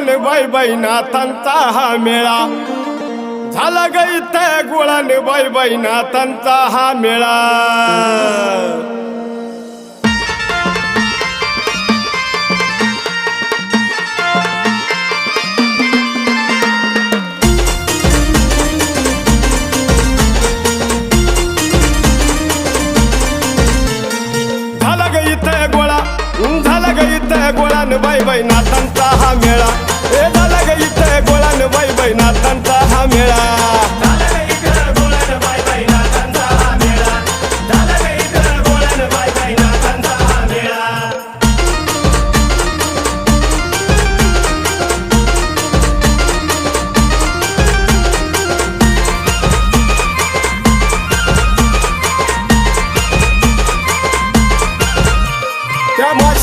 गुळान बाई बाई नाथांचा हा मेळा झाला ग इथे गुळान बाई बाई नाथांचा हा मेळा झाला ग इथे गुळान बाई बाई नाथांचा हा मेळा